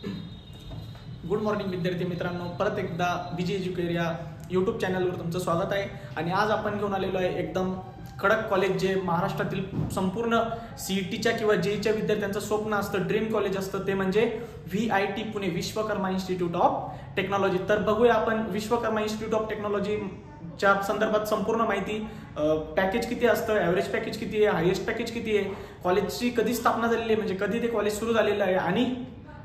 Good morning विद्यार्थी मित्रांनो, परत एकदा बीजी एज्युकेअर या यूट्यूब चॅनलवर तुमचं स्वागत आहे। आणि आज आपण घेऊन आलेलो आहे एकदम कडक कॉलेज, जे महाराष्ट्रातील संपूर्ण सीईटीच्या किंवा जेईच्या विद्यार्थ्यांचं स्वप्न असतं, ड्रीम कॉलेज असतं, ते म्हणजे VIT Pune, Vishwakarma institute of technology. तर बघूया आपण विश्वकर्मा इन्स्टिट्यूट ऑफ टेक्नॉलॉजीच्या संदर्भात संपूर्ण माहिती। पॅकेज किती असतं, ॲव्हरेज पॅकेज किती आहे, हायेस्ट पॅकेज किती आहे, कॉलेजची कधी स्थापना झालेली आहे, म्हणजे कधी ते कॉलेज सुरू झालेलं आहे, आणि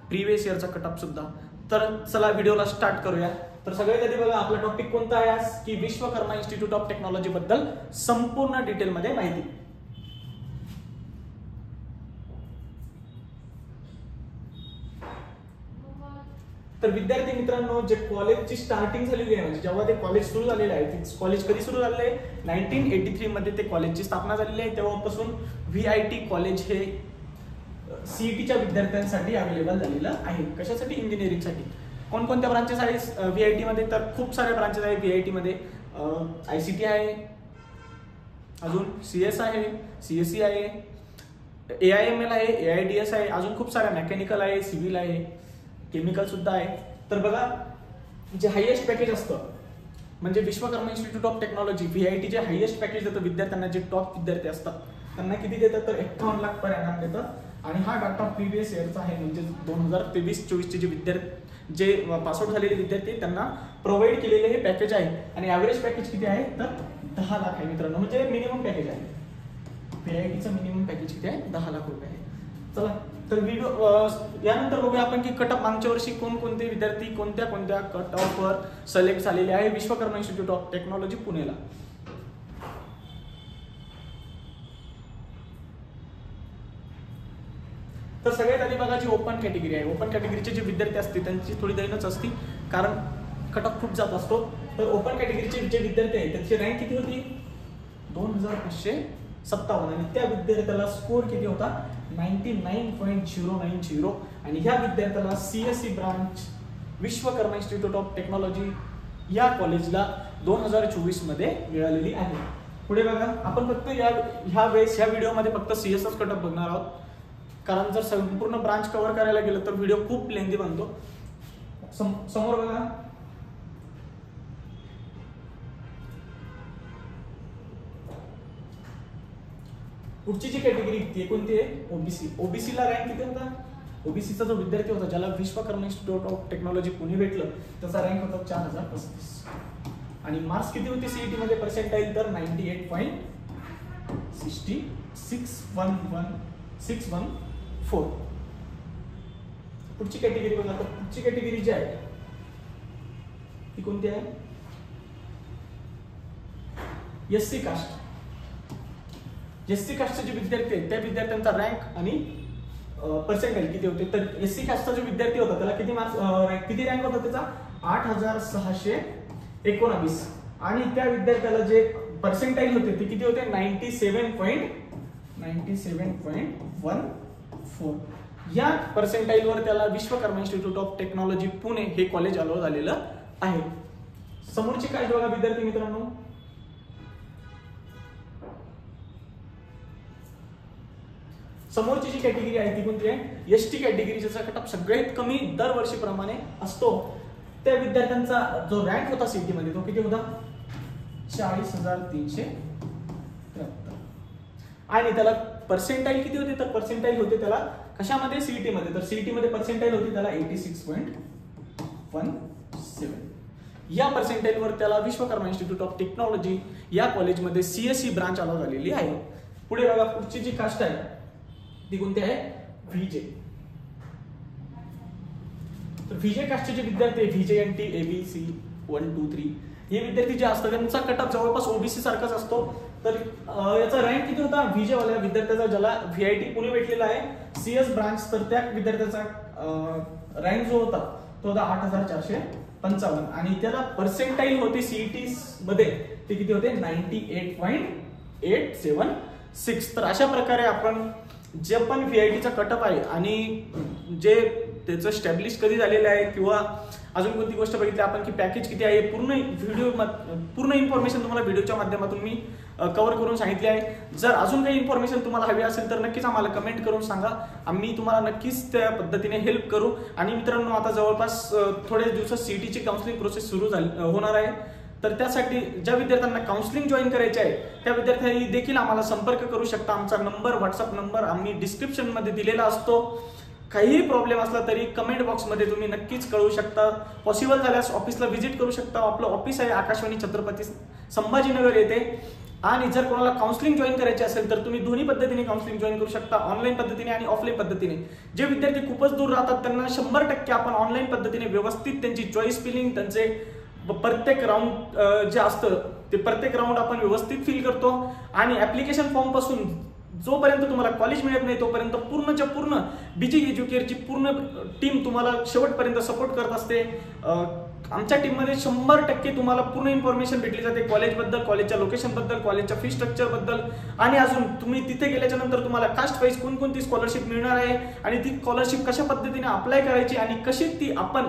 प्रिव्हियस इयरचा कटअप सुद्धा। तर चला व्हिडिओला स्टार्ट करूया। तर सगळ्यात आधी बघा, आपला टॉपिक कोणता आहे आज, की विश्वकर्मा इन्स्टिट्यूट ऑफ टेक्नॉलॉजी बद्दल संपूर्ण डिटेलमध्ये माहिती। तर विद्यार्थी मित्रांनो, जे कॉलेजची स्टार्टिंग झालेली आहे, म्हणजे जेव्हा ते कॉलेज सुरू झालेलं आहे, ते कॉलेज कधी सुरू झालेलं आहे, 1983 मध्ये ते कॉलेजची स्थापना झालेली आहे। तेव्हापासून VIT कॉलेज हे सीईटीच्या विद्यार्थ्यांसाठी अवेलेबल झालेलं आहे। कशासाठी? इंजिनिअरिंगसाठी। कोणकोणत्या ब्रांचेस आहेत VIT मध्ये? तर खूप सारे ब्रांचेस आहेत VIT मध्ये। ICT आहे, अजून CS आहे, CSE आहे, AIML आहे, AIDS आहे, अजून खूप साऱ्या मेकॅनिकल आहे, सिव्हिल आहे, केमिकल सुद्धा आहे। तर बघा, जे हायेस्ट पॅकेज असतं म्हणजे Vishwakarma institute of technology VIT जे हायेस्ट पॅकेज देतं विद्यार्थ्यांना, जे टॉप विद्यार्थी असतात त्यांना किती देतात, तर 51 लाख पर एनम देतं। आणि हा डाटा प्रिव्हियस इयरचा आहे, म्हणजे 2023-24 चे जे विद्यार्थी, जे पासआउट झालेले विद्यार्थी, त्यांना प्रोव्हाइड केलेले हे पॅकेज आहे। आणि ॲव्हरेज पॅकेज किती आहे, तर 10 लाख आहे मित्रांनो, म्हणजे मिनिमम पॅकेज आहे। VITचं मिनिमम पॅकेज किती आहे, 10 लाख रुपये आहे। चला, तर व्हिडिओ यानंतर बघूया आपण की कट ऑफ मागच्या वर्षी कोणकोणते विद्यार्थी कोणत्या कोणत्या कट ऑफवर सिलेक्ट झालेले आहे विश्वकर्मा इन्स्टिट्यूट ऑफ टेक्नॉलॉजी पुणेला। तर सगळ्यात आधी बघा, जी ओपन कॅटेगरी आहे, ओपन कॅटेगरीचे जे विद्यार्थी असते त्यांची थोडी दैनच असते, कारण कट ऑफ खूप जात असतो। तर ओपन कॅटेगरीचे जे विद्यार्थी आहेत त्यांची रँक किती होती, 2557, आणि त्या विद्यार्थ्याला स्कोर किती होता, 99.090। आणि ह्या विद्यार्थ्याला CSE branch Vishwakarma institute of technology या कॉलेजला 2024 मध्ये मिळालेली आहे। पुढे बघा, आपण फक्त ह्या व्हिडिओमध्ये फक्त CSच कट ऑफ बघणार आहोत, कारण जर संपूर्ण ब्रांच कव्हर करायला गेलं तर व्हिडिओ खूप लेंदी बनतो। समोर बघा, पुढची जी कॅटेगरी ती कोणती आहे, OBC। ओबीसीला रँक किती होता, ओबीसीचा जो विद्यार्थी होता ज्याला Vishwakarma institute of technology Pune भेटलं, त्याचा रँक होता 4035। आणि मार्क्स किती होते सीईटी मध्ये पर्सेंटाईल, तर 98.614। पुढची कॅटेगरी बघा, तर पुढची कॅटेगरी जी आहे ती कोणती आहे, SC कास्ट। SC कास्टचे जे विद्यार्थी आहेत त्या विद्यार्थ्यांचा रँक आणि पर्सेंटाईल किती होते, तर SC कास्टचा जो विद्यार्थी होता त्याला किती मार्क्स, किती रँक होता त्याचा, 8619। आणि त्या विद्यार्थ्याला जे पर्सेंटाईल होते ते किती होते, 97.14। या पर्सेंटाईल वर त्याला Vishwakarma institute of technology Pune हे कॉलेज अलाउ झालेलं आहे। समोरची कास्ट बघा विद्यार्थी मित्रांनो, समोरची जी कॅटेगरी आहे ती कोणती आहे, ST कॅटेगरी, ज्याचा कटअप सगळ्यात कमी दरवर्षीप्रमाणे असतो। त्या विद्यार्थ्यांचा जो रँक होता सीईटी मध्ये तो किती होता, 40,373। आणि त्याला पर्सेंटाईल किती होते, तर पर्सेंटाईल होते त्याला कशामध्ये, सीईटी मध्ये, तर सीईटी मध्ये पर्सेंटाईल होती त्याला 86.17। या पर्सेंटाईल वर त्याला विश्वकर्मा इन्स्टिट्यूट ऑफ टेक्नॉलॉजी या कॉलेजमध्ये CSE ब्रांच अलाउ झालेली आहे। पुढे बघा, पुढची जी कास्ट आहे ती कोणती आहे, VJ। तर VJ कास्टचे जे विद्यार्थी VJNT ABC 1 2 3 हे विद्यार्थी जे असतात त्यांचा कटअप जवळपास OBC सारखाच असतो। तर याचा रँक किती होता, VJ वाल्या विद्यार्थ्याचा ज्याला VIT पुणे भेटलेला आहे CS ब्रांच, तर त्या विद्यार्थ्याचा रँक जो होता तो होता 8455। आणि त्याला पर्सेंटाईल होते सीईटी मध्ये ते किती होते, 98.876। तर अशा प्रकारे आपण जे पण VITचा कटअप आहे आणि जे त्याचं स्टॅब्लिश कधी झालेलं आहे किंवा अजून कोणती गोष्ट बघितली आपण की पॅकेज किती आहे, पूर्ण इन्फॉर्मेशन तुम्हाला व्हिडिओच्या माध्यमातून मी कव्हर करून सांगितली आहे. जर अजून काही इन्फॉर्मेशन तुम्हाला हवी असेल तर नक्कीच आम्हाला कमेंट करून सांगा, आम्ही तुम्हाला नक्कीच त्या पद्धतीने हेल्प करू. आणि मित्रांनो, आता जवळपास थोड्याच दिवसात सीईटीची काउन्सिलिंग प्रोसेस सुरू होणार आहे. तर त्यासाठी ज्या विद्यार्थ्यांना काउन्सिलिंग जॉईन करायचे आहे त्या विद्यार्थ्यांनी देखील आम्हाला संपर्क करू शकता. आमचा नंबर, व्हॉट्सअप नंबर आम्ही डिस्क्रिप्शनमध्ये दिलेला असतो. काहीही प्रॉब्लेम असला तरी कमेंट बॉक्समध्ये तुम्ही नक्कीच कळवू शकता. पॉसिबल झाल्यास ऑफिसला व्हिजिट करू शकता. आपलं ऑफिस आहे आकाशवाणी छत्रपती संभाजीनगर येथे. आणि जर कोणाला काउन्सिलिंग जॉईन करायचे असेल तर तुम्ही दोन्ही पद्धतीने काउन्सिलिंग जॉईन करू शकता, ऑनलाईन पद्धतीने आणि ऑफलाईन पद्धतीने. जे विद्यार्थी खूपच दूर राहतात त्यांना 100% आपण ऑनलाईन पद्धतीने व्यवस्थित त्यांची चॉईस फिलिंग, त्यांचे प्रत्येक राऊंड जे असतं ते प्रत्येक राऊंड आपण व्यवस्थित फिल करतो. आणि ऍप्लिकेशन फॉर्म पासून जोपर्यंत तुम्हाला कॉलेज मिळत नाही तोपर्यंत पूर्णच्या पूर्ण बीजी एज्युकेअरची पूर्ण टीम तुम्हाला शेवटपर्यंत सपोर्ट करत असते. आमच्या टीममध्ये 100% तुम्हाला पूर्ण इन्फॉर्मेशन भेटली जाते कॉलेजबद्दल, कॉलेजच्या लोकेशनबद्दल, कॉलेजच्या फी स्ट्रक्चरबद्दल. आणि अजून तुम्ही तिथे गेल्याच्या नंतर तुम्हाला कास्ट वाईज कोणकोणती स्कॉलरशिप मिळणार आहे आणि ती स्कॉलरशिप कशा पद्धतीने अप्लाय करायची आणि कशी ती आपण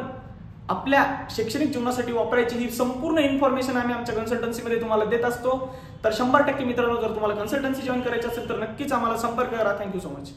आपल्या शैक्षणिक जीवनासाठी वापरायची, ही संपूर्ण इन्फॉर्मेशन आम्ही आमच्या कन्सल्टन्सीमध्ये तुम्हाला देत असतो. तर 100% मित्रांनो, जर तुम्हाला कन्सल्टन्सी जॉईन करायची असेल तर नक्कीच आम्हाला संपर्क करा. Thank you so much.